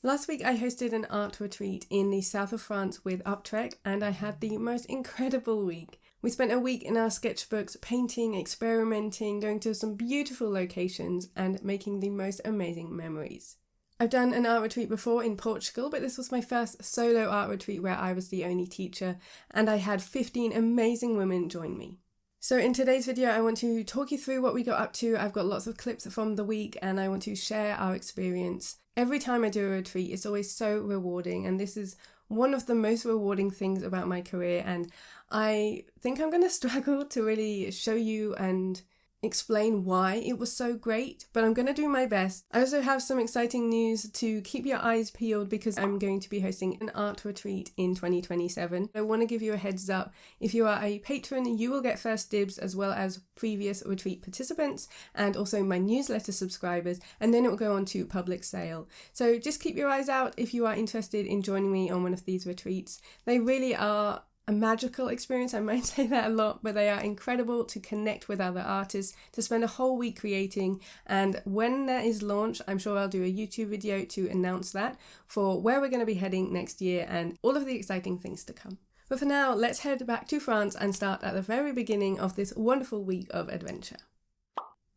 Last week I hosted an art retreat in the south of France with UpTrek, and I had the most incredible week. We spent a week in our sketchbooks painting, experimenting, going to some beautiful locations and making the most amazing memories. I've done an art retreat before in Portugal, but this was my first solo art retreat where I was the only teacher, and I had 15 amazing women join me. So in today's video, I want to talk you through what we got up to. I've got lots of clips from the week and I want to share our experience. Every time I do a retreat, it's always so rewarding, and this is one of the most rewarding things about my career, and I think I'm going to struggle to really show you and explain why it was so great, but I'm going to do my best. I also have some exciting news to keep your eyes peeled because I'm going to be hosting an art retreat in 2027. I want to give you a heads up. If you are a patron, you will get first dibs as well as previous retreat participants and also my newsletter subscribers, and then it will go on to public sale. So just keep your eyes out if you are interested in joining me on one of these retreats. They really are a magical experience, I might say that a lot, but they are incredible to connect with other artists, to spend a whole week creating, and when that is launched, I'm sure I'll do a YouTube video to announce that for where we're going to be heading next year and all of the exciting things to come. But for now, let's head back to France and start at the very beginning of this wonderful week of adventure.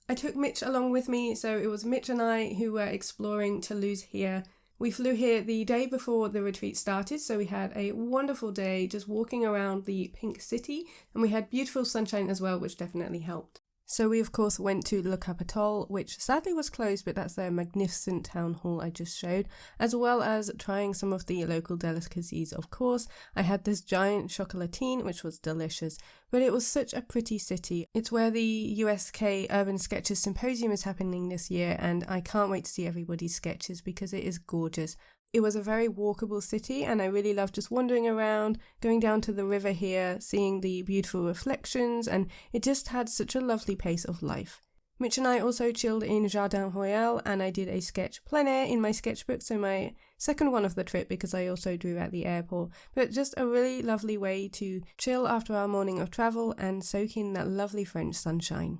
I took Mitch along with me, so it was Mitch and I who were exploring Toulouse here. We flew here the day before the retreat started, so we had a wonderful day just walking around the pink city, and we had beautiful sunshine as well, which definitely helped. So we of course went to Le Capitole, which sadly was closed, but that's their magnificent town hall I just showed, as well as trying some of the local delicacies. Of course, I had this giant chocolatine, which was delicious, but it was such a pretty city. It's where the USK Urban Sketches Symposium is happening this year, and I can't wait to see everybody's sketches because it is gorgeous. It was a very walkable city, and I really loved just wandering around, going down to the river here, seeing the beautiful reflections, and it just had such a lovely pace of life. Mitch and I also chilled in Jardin Royal, and I did a sketch plein air in my sketchbook, so my second one of the trip because I also drew at the airport. But just a really lovely way to chill after our morning of travel and soak in that lovely French sunshine.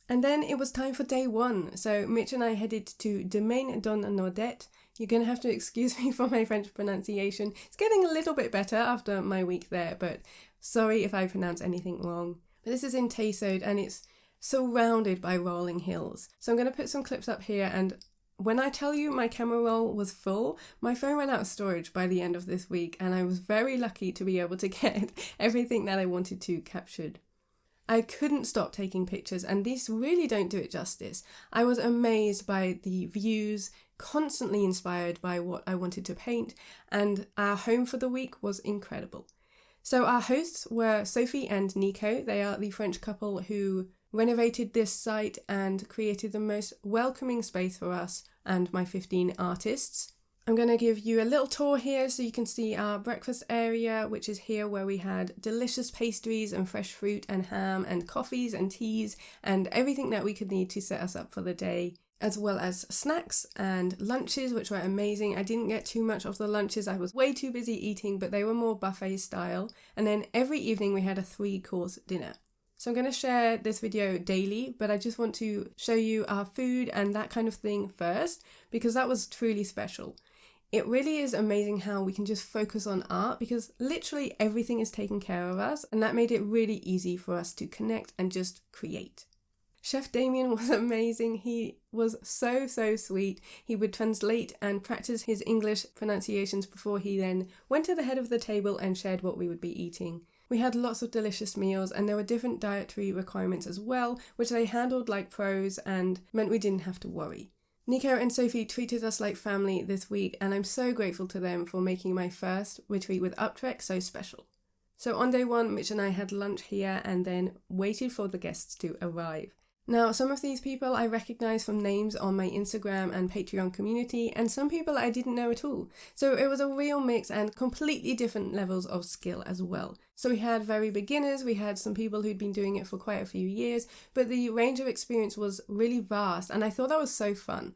And then it was time for day one, so Mitch and I headed to Domaine Don Nordet. You're going to have to excuse me for my French pronunciation. It's getting a little bit better after my week there, but sorry if I pronounce anything wrong. But this is in Taysode and it's surrounded by rolling hills. So I'm going to put some clips up here, and when I tell you my camera roll was full, my phone ran out of storage by the end of this week, and I was very lucky to be able to get everything that I wanted to captured. I couldn't stop taking pictures, and these really don't do it justice. I was amazed by the views, constantly inspired by what I wanted to paint, and our home for the week was incredible. So our hosts were Sophie and Nico. They are the French couple who renovated this site and created the most welcoming space for us and my 15 artists. I'm going to give you a little tour here so you can see our breakfast area, which is here where we had delicious pastries and fresh fruit and ham and coffees and teas and everything that we could need to set us up for the day, as well as snacks and lunches, which were amazing. I didn't get too much of the lunches. I was way too busy eating, but they were more buffet style. And then every evening we had a 3-course dinner. So I'm going to share this video daily, but I just want to show you our food and that kind of thing first, because that was truly special. It really is amazing how we can just focus on art because literally everything is taken care of us, and that made it really easy for us to connect and just create. Chef Damien was amazing. He was so sweet. He would translate and practice his English pronunciations before he then went to the head of the table and shared what we would be eating. We had lots of delicious meals, and there were different dietary requirements as well, which they handled like pros and meant we didn't have to worry. Nico and Sophie treated us like family this week, and I'm so grateful to them for making my first retreat with UpTrek so special. So on day one, Mitch and I had lunch here and then waited for the guests to arrive. Now, some of these people I recognize from names on my Instagram and Patreon community, and some people I didn't know at all. So it was a real mix and completely different levels of skill as well. So we had very beginners, we had some people who'd been doing it for quite a few years, but the range of experience was really vast, and I thought that was so fun.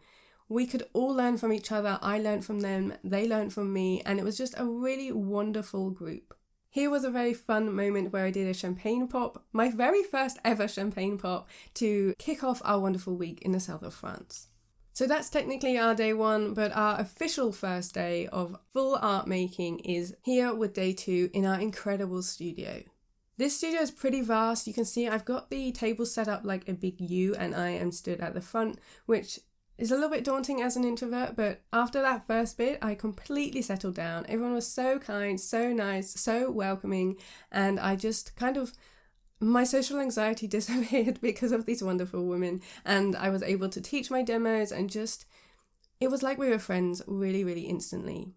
We could all learn from each other, I learned from them, they learned from me, and it was just a really wonderful group. Here was a very fun moment where I did a champagne pop, my very first ever champagne pop, to kick off our wonderful week in the south of France. So that's technically our day 1, but our official first day of full art making is here with day 2 in our incredible studio. This studio is pretty vast. You can see I've got the table set up like a big U and I am stood at the front, which is a little bit daunting as an introvert, but after that first bit, I completely settled down. Everyone was so kind, so nice, so welcoming, and I just my social anxiety disappeared because of these wonderful women, and I was able to teach my demos and it was like we were friends really, really instantly.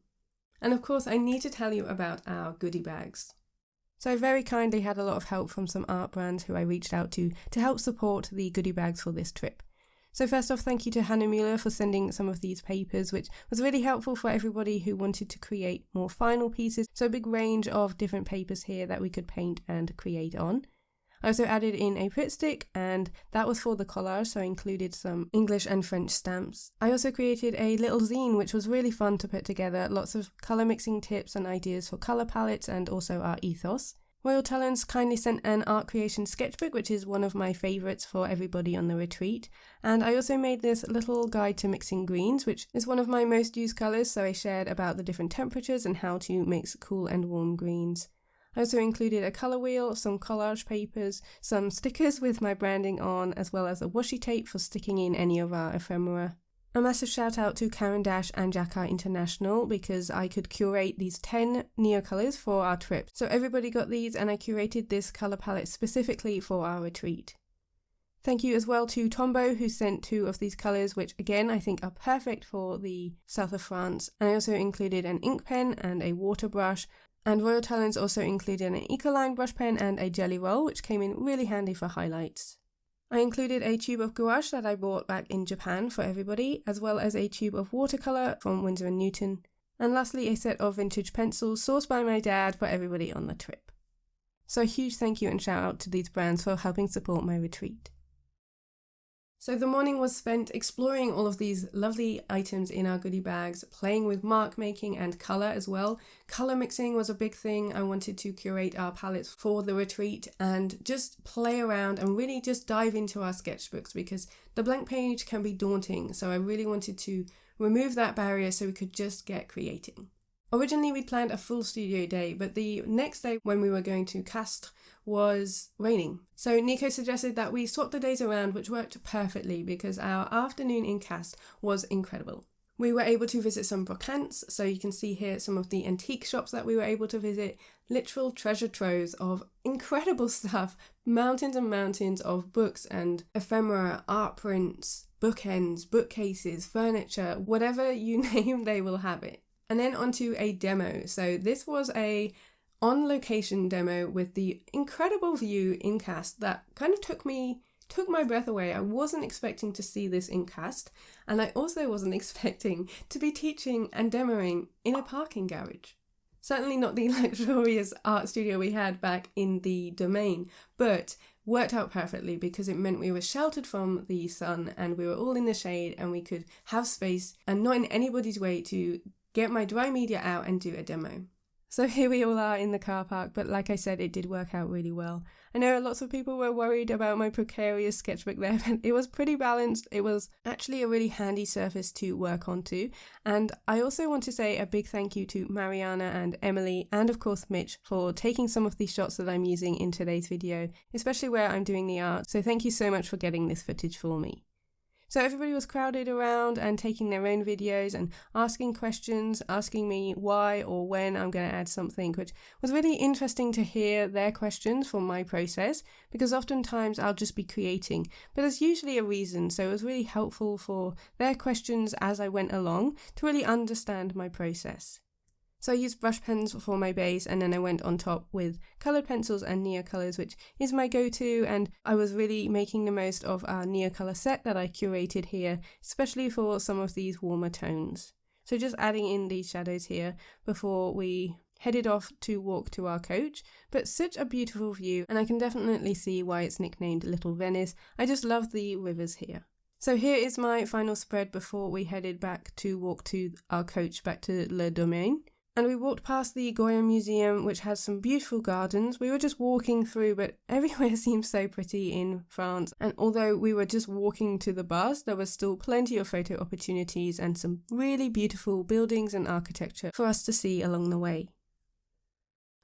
And of course, I need to tell you about our goodie bags. So I very kindly had a lot of help from some art brands who I reached out to help support the goodie bags for this trip. So first off, thank you to Hahnemuhle for sending some of these papers, which was really helpful for everybody who wanted to create more final pieces. So a big range of different papers here that we could paint and create on. I also added in a Pritt stick, and that was for the collage, so I included some English and French stamps. I also created a little zine, which was really fun to put together, lots of colour mixing tips and ideas for colour palettes and also our ethos. Royal Talens kindly sent an art creation sketchbook, which is one of my favourites for everybody on the retreat. And I also made this little guide to mixing greens, which is one of my most used colours, so I shared about the different temperatures and how to mix cool and warm greens. I also included a colour wheel, some collage papers, some stickers with my branding on, as well as a washi tape for sticking in any of our ephemera. A massive shout out to Caran D'Ache Jakar International because I could curate these 10 Neo colours for our trip. So everybody got these and I curated this colour palette specifically for our retreat. Thank you as well to Tombow who sent 2 of these colours, which again I think are perfect for the south of France. And I also included an ink pen and a water brush. And Royal Talens also included an Ecoline brush pen and a jelly roll, which came in really handy for highlights. I included a tube of gouache that I bought back in Japan for everybody, as well as a tube of watercolour from Winsor & Newton. And lastly, a set of vintage pencils sourced by my dad for everybody on the trip. So a huge thank you and shout out to these brands for helping support my retreat. So the morning was spent exploring all of these lovely items in our goodie bags, playing with mark making and colour as well. Colour mixing was a big thing. I wanted to curate our palettes for the retreat and just play around and really just dive into our sketchbooks because the blank page can be daunting. So I really wanted to remove that barrier so we could just get creating. Originally we planned a full studio day, but the next day when we were going to Castres was raining. So Nico suggested that we swap the days around, which worked perfectly because our afternoon in Castres was incredible. We were able to visit some brocantes, so you can see here some of the antique shops that we were able to visit, literal treasure troves of incredible stuff, mountains and mountains of books and ephemera, art prints, bookends, bookcases, furniture, whatever you name, they will have it. And then onto a demo. So this was a on-location demo with the incredible view in Castres that kind of took my breath away. I wasn't expecting to see this in Castres, and I also wasn't expecting to be teaching and demoing in a parking garage. Certainly not the luxurious art studio we had back in the Domain, but worked out perfectly because it meant we were sheltered from the sun and we were all in the shade and we could have space and not in anybody's way to get my dry media out and do a demo. So here we all are in the car park, but like I said, it did work out really well. I know lots of people were worried about my precarious sketchbook there, but it was pretty balanced. It was actually a really handy surface to work onto. And I also want to say a big thank you to Mariana and Emily, and of course Mitch, for taking some of these shots that I'm using in today's video, especially where I'm doing the art. So thank you so much for getting this footage for me. So everybody was crowded around and taking their own videos and asking questions, asking me why or when I'm going to add something, which was really interesting to hear their questions for my process, because oftentimes I'll just be creating, but there's usually a reason, so it was really helpful for their questions as I went along to really understand my process. So I used brush pens for my base, and then I went on top with coloured pencils and Neocolors, which is my go-to, and I was really making the most of our Neocolor set that I curated here, especially for some of these warmer tones. So just adding in these shadows here before we headed off to walk to our coach, but such a beautiful view, and I can definitely see why it's nicknamed Little Venice. I just love the rivers here. So here is my final spread before we headed back to walk to our coach back to Le Domaine. And we walked past the Goya Museum, which has some beautiful gardens. We were just walking through, but everywhere seems so pretty in France. And although we were just walking to the bus, there was still plenty of photo opportunities and some really beautiful buildings and architecture for us to see along the way.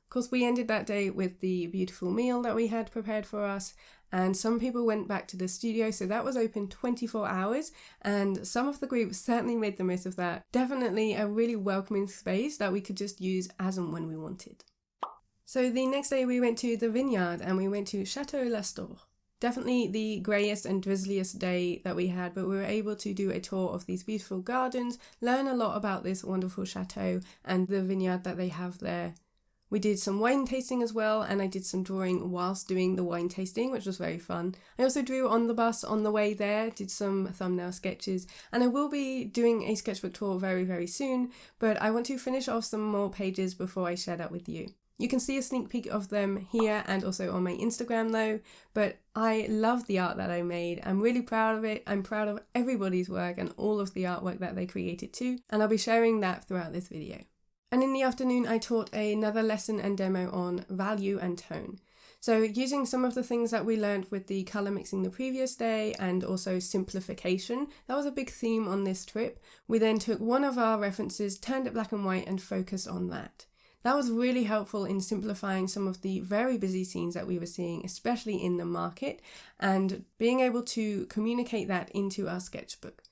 Of course, we ended that day with the beautiful meal that we had prepared for us, and some people went back to the studio, so that was open 24 hours, and some of the group certainly made the most of that. Definitely a really welcoming space that we could just use as and when we wanted. So the next day we went to the vineyard and we went to Chateau Lastor. Definitely the greyest and drizzliest day that we had, but we were able to do a tour of these beautiful gardens, learn a lot about this wonderful chateau and the vineyard that they have there. We did some wine tasting as well, and I did some drawing whilst doing the wine tasting, which was very fun. I also drew on the bus on the way there, did some thumbnail sketches, and I will be doing a sketchbook tour very, very soon, but I want to finish off some more pages before I share that with you. You can see a sneak peek of them here and also on my Instagram though, but I love the art that I made. I'm really proud of it. I'm proud of everybody's work and all of the artwork that they created too, and I'll be sharing that throughout this video. And in the afternoon, I taught another lesson and demo on value and tone. So using some of the things that we learned with the colour mixing the previous day and also simplification, that was a big theme on this trip. We then took one of our references, turned it black and white and focused on that. That was really helpful in simplifying some of the very busy scenes that we were seeing, especially in the market, and being able to communicate that into our sketchbook.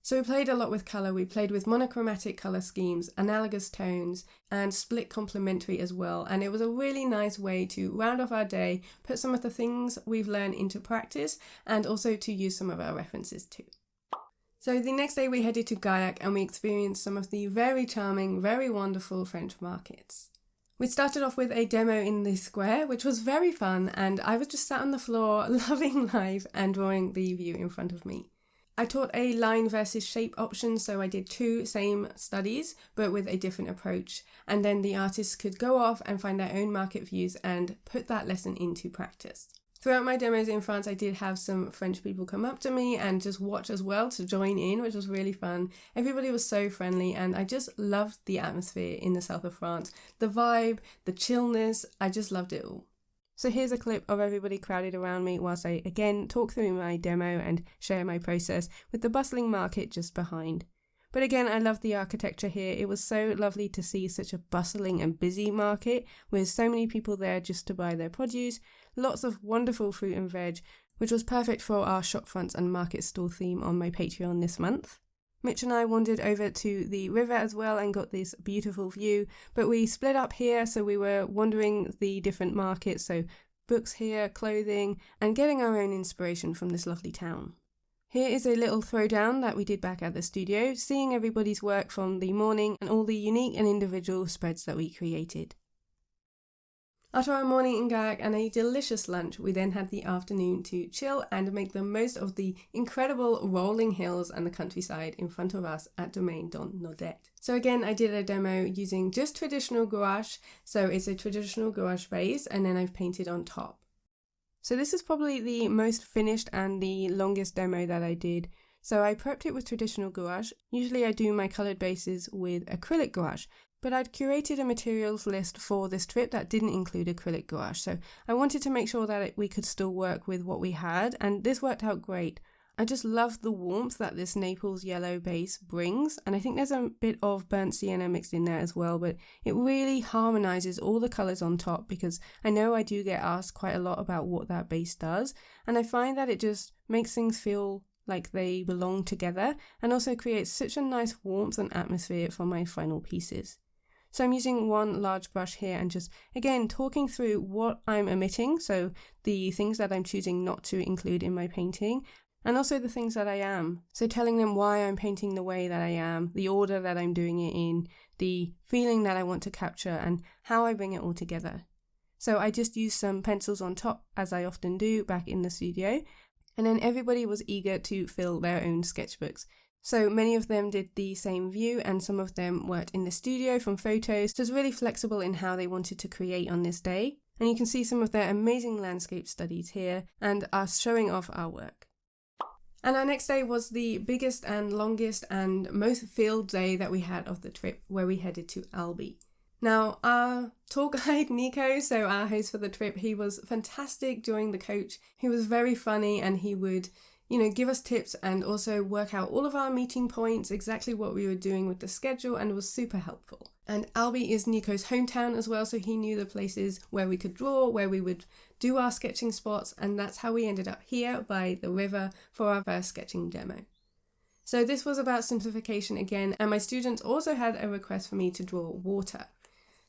So we played a lot with colour. We played with monochromatic colour schemes, analogous tones, and split complementary as well. And it was a really nice way to round off our day, put some of the things we've learned into practice, and also to use some of our references too. So the next day we headed to Gaillac and we experienced some of the very charming, very wonderful French markets. We started off with a demo in the square, which was very fun, and I was just sat on the floor loving life and drawing the view in front of me. I taught a line versus shape option, so I did two same studies, but with a different approach. And then the artists could go off and find their own market views and put that lesson into practice. Throughout my demos in France, I did have some French people come up to me and just watch as well to join in, which was really fun. Everybody was so friendly and I just loved the atmosphere in the south of France. The vibe, the chillness, I just loved it all. So here's a clip of everybody crowded around me whilst I again talk through my demo and share my process with the bustling market just behind. But again, I love the architecture here. It was so lovely to see such a bustling and busy market with so many people there just to buy their produce, lots of wonderful fruit and veg, which was perfect for our shop fronts and market stall theme on my Patreon this month. Mitch and I wandered over to the river as well and got this beautiful view, but we split up here, so we were wandering the different markets, so books here, clothing, and getting our own inspiration from this lovely town. Here is a little throwdown that we did back at the studio, seeing everybody's work from the morning and all the unique and individual spreads that we created. After our morning in Gaillac and a delicious lunch, we then had the afternoon to chill and make the most of the incredible rolling hills and the countryside in front of us at Domaine Don Nodet. So again, I did a demo using just traditional gouache, so it's a traditional gouache base and then I've painted on top. So this is probably the most finished and the longest demo that I did. So I prepped it with traditional gouache. Usually I do my coloured bases with acrylic gouache, but I'd curated a materials list for this trip that didn't include acrylic gouache, so I wanted to make sure that we could still work with what we had, and this worked out great. I just love the warmth that this Naples yellow base brings, and I think there's a bit of burnt sienna mixed in there as well, but it really harmonises all the colours on top, because I know I do get asked quite a lot about what that base does, and I find that it just makes things feel like they belong together, and also creates such a nice warmth and atmosphere for my final pieces. So I'm using one large brush here and just, again, talking through what I'm omitting, so the things that I'm choosing not to include in my painting, and also the things that I am. So telling them why I'm painting the way that I am, the order that I'm doing it in, the feeling that I want to capture, and how I bring it all together. So I just used some pencils on top, as I often do back in the studio, and then everybody was eager to fill their own sketchbooks. So many of them did the same view and some of them worked in the studio from photos, so it was really flexible in how they wanted to create on this day. And you can see some of their amazing landscape studies here and us showing off our work. And our next day was the biggest and longest and most filled day that we had of the trip, where we headed to Albi. Now, our tour guide, Nico, so our host for the trip, he was fantastic during the coach. He was very funny, and he would, give us tips and also work out all of our meeting points, exactly what we were doing with the schedule, and was super helpful. And Albi is Nico's hometown as well, so he knew the places where we could draw, where we would do our sketching spots, and that's how we ended up here by the river for our first sketching demo. So this was about simplification again, and my students also had a request for me to draw water.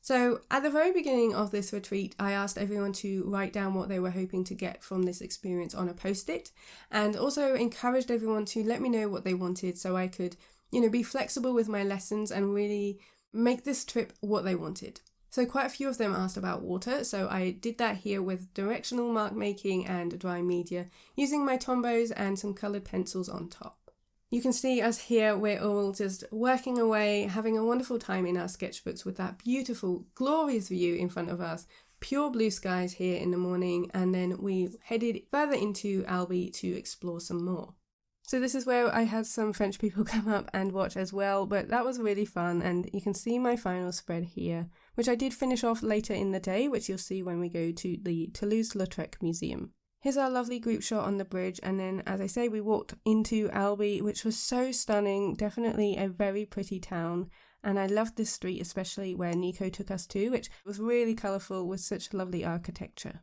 So at the very beginning of this retreat, I asked everyone to write down what they were hoping to get from this experience on a post-it, and also encouraged everyone to let me know what they wanted so I could, be flexible with my lessons and really make this trip what they wanted. So quite a few of them asked about water, so I did that here with directional mark making and dry media, using my Tombows and some coloured pencils on top. You can see us here, we're all just working away, having a wonderful time in our sketchbooks with that beautiful, glorious view in front of us, pure blue skies here in the morning, and then we headed further into Albi to explore some more. So this is where I had some French people come up and watch as well, but that was really fun, and you can see my final spread here, which I did finish off later in the day, which you'll see when we go to the Toulouse-Lautrec Museum. Here's our lovely group shot on the bridge, and then, as I say, we walked into Albi, which was so stunning, definitely a very pretty town, and I loved this street, especially where Nico took us to, which was really colourful with such lovely architecture.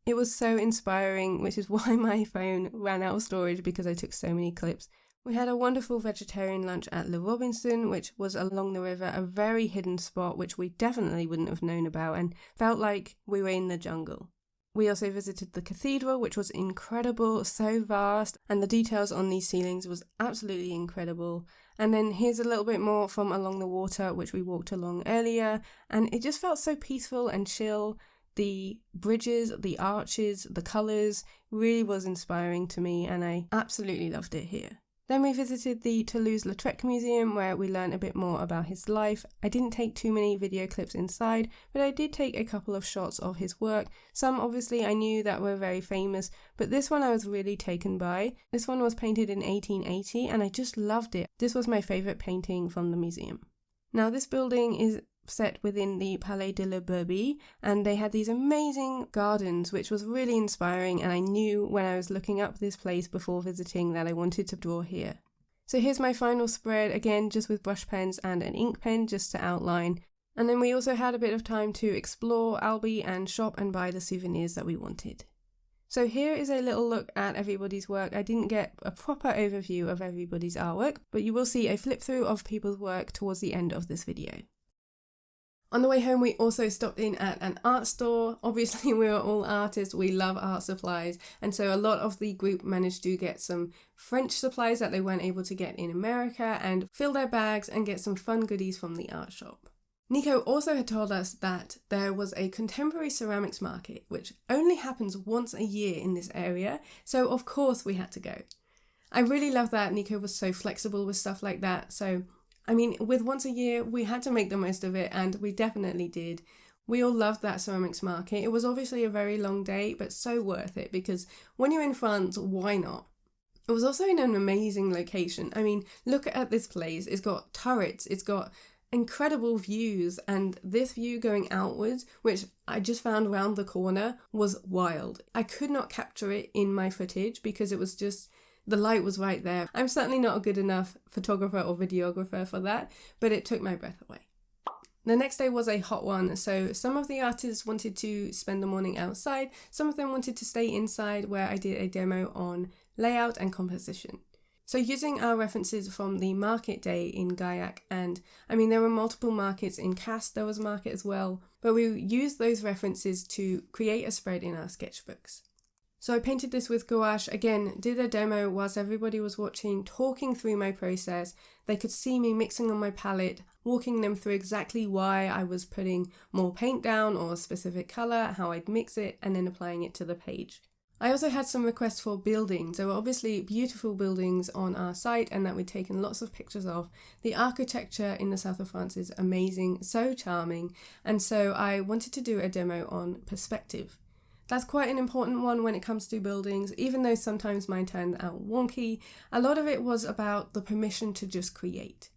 It was so inspiring, which is why my phone ran out of storage because I took so many clips. We had a wonderful vegetarian lunch at Le Robinson, which was along the river, a very hidden spot which we definitely wouldn't have known about and felt like we were in the jungle. We also visited the cathedral, which was incredible, so vast, and the details on these ceilings was absolutely incredible. And then here's a little bit more from along the water, which we walked along earlier, and it just felt so peaceful and chill. The bridges, the arches, the colours really was inspiring to me, and I absolutely loved it here. Then we visited the Toulouse-Lautrec Museum, where we learned a bit more about his life. I didn't take too many video clips inside, but I did take a couple of shots of his work. Some obviously I knew that were very famous, but this one I was really taken by. This one was painted in 1880, and I just loved it. This was my favourite painting from the museum. Now this building is set within the Palais de la Bourbie, and they had these amazing gardens, which was really inspiring, and I knew when I was looking up this place before visiting that I wanted to draw here. So here's my final spread, again just with brush pens and an ink pen just to outline, and then we also had a bit of time to explore Albi and shop and buy the souvenirs that we wanted. So here is a little look at everybody's work. I didn't get a proper overview of everybody's artwork, but you will see a flip through of people's work towards the end of this video. On the way home, we also stopped in at an art store. Obviously, we are all artists, we love art supplies, and so a lot of the group managed to get some French supplies that they weren't able to get in America and fill their bags and get some fun goodies from the art shop. Nico also had told us that there was a contemporary ceramics market, which only happens once a year in this area, so of course we had to go. I really love that Nico was so flexible with stuff like that, so with once a year, we had to make the most of it, and we definitely did. We all loved that ceramics market. It was obviously a very long day, but so worth it, because when you're in France, why not? It was also in an amazing location. Look at this place. It's got turrets, it's got incredible views, and this view going outwards, which I just found round the corner, was wild. I could not capture it in my footage because it was just... the light was right there. I'm certainly not a good enough photographer or videographer for that, but it took my breath away. The next day was a hot one, so some of the artists wanted to spend the morning outside, some of them wanted to stay inside, where I did a demo on layout and composition. So using our references from the market day in Gaillac, and there were multiple markets in Castres, there was a market as well, but we used those references to create a spread in our sketchbooks. So I painted this with gouache, again, did a demo whilst everybody was watching, talking through my process. They could see me mixing on my palette, walking them through exactly why I was putting more paint down or a specific colour, how I'd mix it, and then applying it to the page. I also had some requests for buildings. There were obviously beautiful buildings on our site and that we'd taken lots of pictures of. The architecture in the south of France is amazing, so charming, and so I wanted to do a demo on perspective. That's quite an important one when it comes to buildings, even though sometimes mine turned out wonky. A lot of it was about the permission to just create.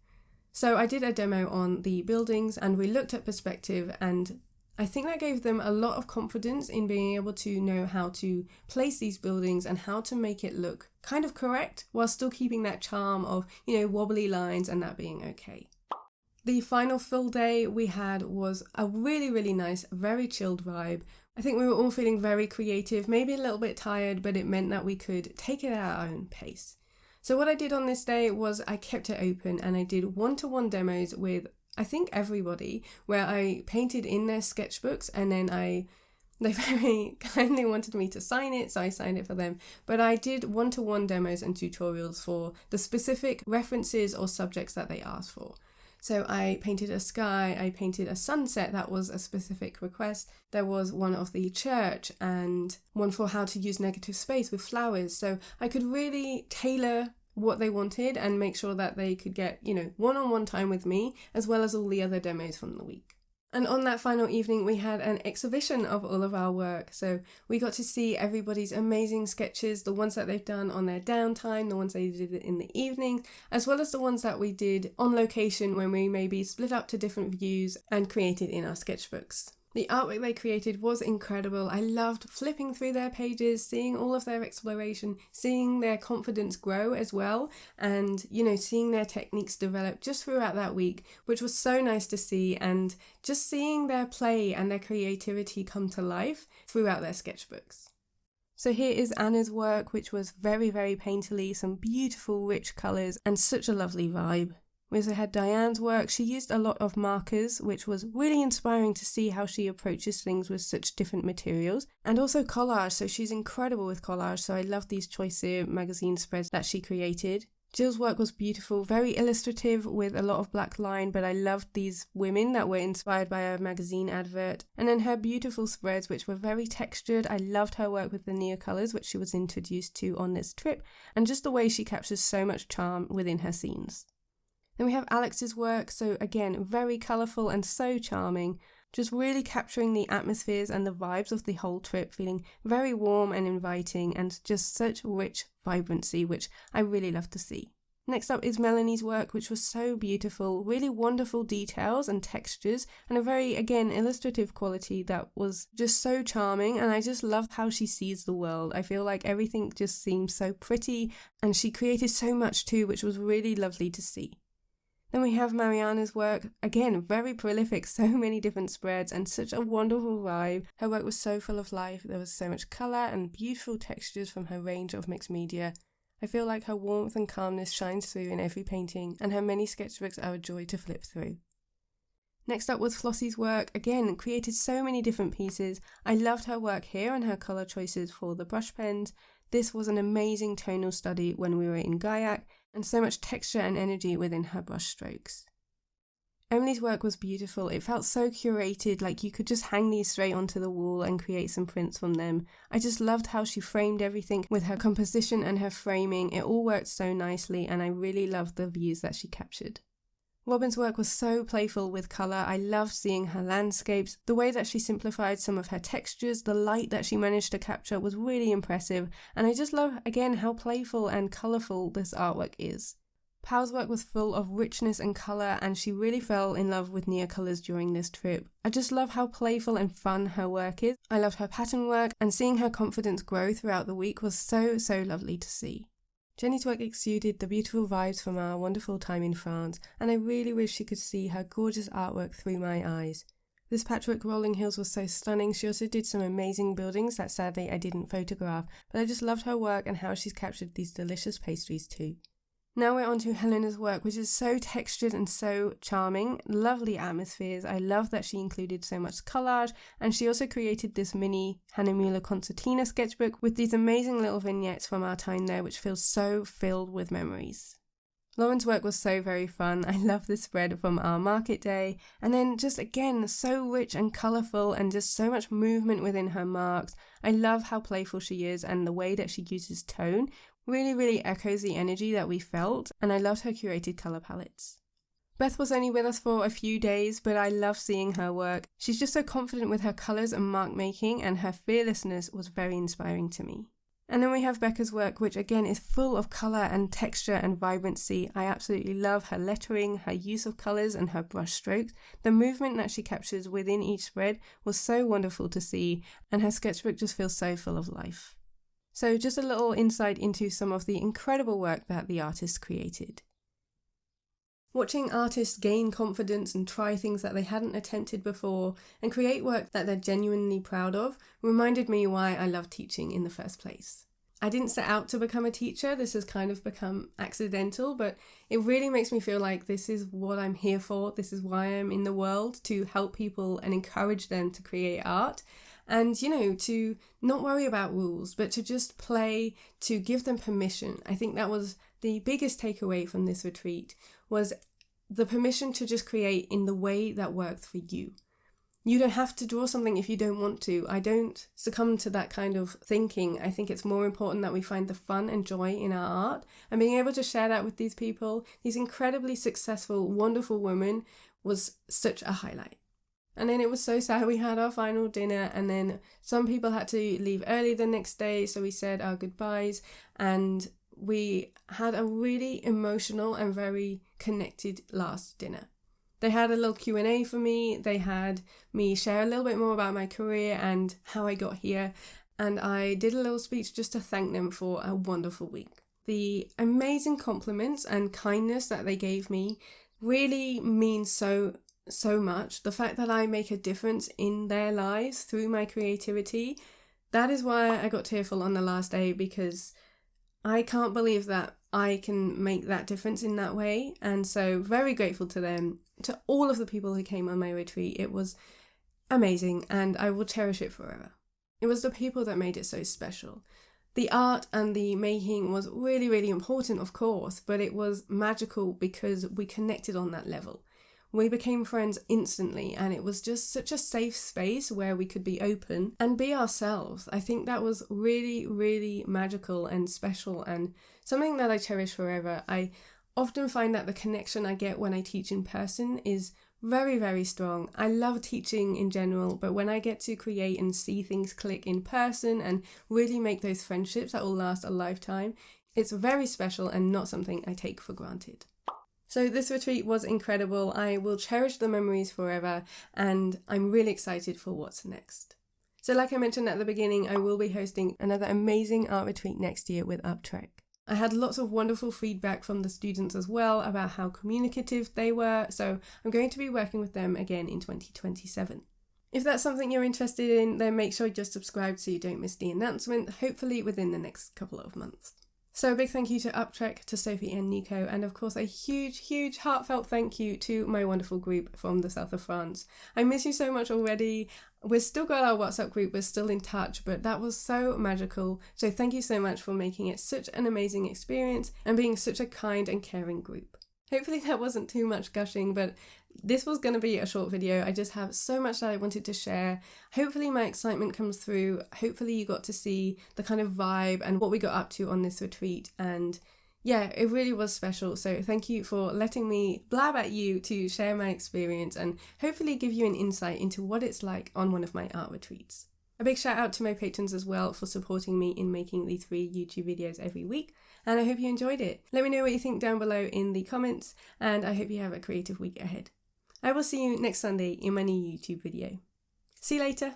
So I did a demo on the buildings and we looked at perspective, and I think that gave them a lot of confidence in being able to know how to place these buildings and how to make it look kind of correct while still keeping that charm of, wobbly lines and that being okay. The final full day we had was a really, really nice, very chilled vibe. I think we were all feeling very creative, maybe a little bit tired, but it meant that we could take it at our own pace. So what I did on this day was I kept it open and I did one-to-one demos with, I think, everybody, where I painted in their sketchbooks and then they very kindly wanted me to sign it, so I signed it for them. But I did one-to-one demos and tutorials for the specific references or subjects that they asked for. So I painted a sky, I painted a sunset, that was a specific request. There was one of the church and one for how to use negative space with flowers. So I could really tailor what they wanted and make sure that they could get, one-on-one time with me, as well as all the other demos from the week. And on that final evening, we had an exhibition of all of our work. So we got to see everybody's amazing sketches, the ones that they've done on their downtime, the ones they did in the evening, as well as the ones that we did on location when we maybe split up to different views and created in our sketchbooks. The artwork they created was incredible. I loved flipping through their pages, seeing all of their exploration, seeing their confidence grow as well, and, seeing their techniques develop just throughout that week, which was so nice to see, and just seeing their play and their creativity come to life throughout their sketchbooks. So here is Anna's work, which was very, very painterly, some beautiful rich colours, and such a lovely vibe. We also had Diane's work. She used a lot of markers, which was really inspiring to see how she approaches things with such different materials. And also collage, so she's incredible with collage, so I love these Choice magazine spreads that she created. Jill's work was beautiful, very illustrative with a lot of black line, but I loved these women that were inspired by a magazine advert. And then her beautiful spreads, which were very textured. I loved her work with the neocolours, which she was introduced to on this trip, and just the way she captures so much charm within her scenes. Then we have Alex's work, so again, very colourful and so charming, just really capturing the atmospheres and the vibes of the whole trip, feeling very warm and inviting and just such rich vibrancy, which I really love to see. Next up is Melanie's work, which was so beautiful, really wonderful details and textures, and a very, again, illustrative quality that was just so charming, and I just love how she sees the world. I feel like everything just seems so pretty, and she created so much too, which was really lovely to see. Then we have Mariana's work, again, very prolific, so many different spreads and such a wonderful vibe. Her work was so full of life, there was so much colour and beautiful textures from her range of mixed media. I feel like her warmth and calmness shines through in every painting, and her many sketchbooks are a joy to flip through. Next up was Flossie's work, again, created so many different pieces. I loved her work here and her colour choices for the brush pens. This was an amazing tonal study when we were in Gaiac, and so much texture and energy within her brush strokes. Emily's work was beautiful. It felt so curated, like you could just hang these straight onto the wall and create some prints from them. I just loved how she framed everything with her composition and her framing. It all worked so nicely, and I really loved the views that she captured. Robin's work was so playful with colour. I loved seeing her landscapes. The way that she simplified some of her textures, the light that she managed to capture was really impressive, and I just love, again, how playful and colourful this artwork is. Pau's work was full of richness and colour, and she really fell in love with neocolours during this trip. I just love how playful and fun her work is. I loved her pattern work, and seeing her confidence grow throughout the week was so lovely to see. Jenny's work exuded the beautiful vibes from our wonderful time in France, and I really wish she could see her gorgeous artwork through my eyes. This patchwork rolling hills was so stunning. She also did some amazing buildings that sadly I didn't photograph, but I just loved her work and how she's captured these delicious pastries too. Now we're on to Helena's work, which is so textured and so charming, lovely atmospheres. I love that she included so much collage, and she also created this mini Hahnemuhle concertina sketchbook with these amazing little vignettes from our time there, which feels so filled with memories. Lauren's work was so very fun. I love this spread from our market day, and then just again so rich and colourful and just so much movement within her marks. I love how playful she is, and the way that she uses tone really echoes the energy that we felt, and I loved her curated colour palettes. Beth was only with us for a few days, but I love seeing her work. She's just so confident with her colours and mark making, and her fearlessness was very inspiring to me. And then we have Becca's work, which again is full of colour and texture and vibrancy. I absolutely love her lettering, her use of colours and her brush strokes. The movement that she captures within each spread was so wonderful to see, and her sketchbook just feels so full of life. So just a little insight into some of the incredible work that the artists created. Watching artists gain confidence and try things that they hadn't attempted before and create work that they're genuinely proud of reminded me why I love teaching in the first place. I didn't set out to become a teacher, this has kind of become accidental, but it really makes me feel like this is what I'm here for, this is why I'm in the world, to help people and encourage them to create art. And, to not worry about rules, but to just play, to give them permission. I think that was the biggest takeaway from this retreat, was the permission to just create in the way that worked for you. You don't have to draw something if you don't want to. I don't succumb to that kind of thinking. I think it's more important that we find the fun and joy in our art, and being able to share that with these people, these incredibly successful, wonderful women, was such a highlight. And then it was so sad. We had our final dinner, and then some people had to leave early the next day, so we said our goodbyes, and we had a really emotional and very connected last dinner. They had a little Q&A for me, they had me share a little bit more about my career and how I got here, and I did a little speech just to thank them for a wonderful week. The amazing compliments and kindness that they gave me really means so much. The fact that I make a difference in their lives through my creativity, that is why I got tearful on the last day, because I can't believe that I can make that difference in that way. And so very grateful to them, to all of the people who came on my retreat. It was amazing and I will cherish it forever. It was the people that made it so special. The art and the making was really, really important, of course, but it was magical because we connected on that level. We became friends instantly, and it was just such a safe space where we could be open and be ourselves. I think that was really, really magical and special, and something that I cherish forever. I often find that the connection I get when I teach in person is very, very strong. I love teaching in general, but when I get to create and see things click in person and really make those friendships that will last a lifetime, it's very special and not something I take for granted. So this retreat was incredible. I will cherish the memories forever, and I'm really excited for what's next. So like I mentioned at the beginning, I will be hosting another amazing art retreat next year with UpTrek. I had lots of wonderful feedback from the students as well about how communicative they were, so I'm going to be working with them again in 2027. If that's something you're interested in, then make sure you're subscribed so you don't miss the announcement, hopefully within the next couple of months. So a big thank you to UpTrek, to Sophie and Nico, and of course a huge heartfelt thank you to my wonderful group from the south of France. I miss you so much already. We've still got our WhatsApp group, we're still in touch, but that was so magical. So thank you so much for making it such an amazing experience and being such a kind and caring group. Hopefully that wasn't too much gushing, but this was going to be a short video. I just have so much that I wanted to share. Hopefully my excitement comes through. Hopefully you got to see the kind of vibe and what we got up to on this retreat. And yeah, it really was special. So thank you for letting me blab at you to share my experience and hopefully give you an insight into what it's like on one of my art retreats. A big shout out to my patrons as well for supporting me in making these 3 YouTube videos every week. And I hope you enjoyed it. Let me know what you think down below in the comments, and I hope you have a creative week ahead. I will see you next Sunday in my new YouTube video. See you later!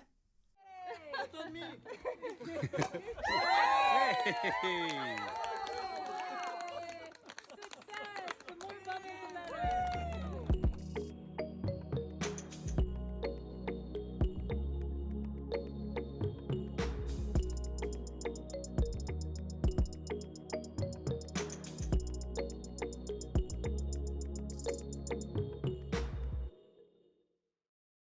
Hey.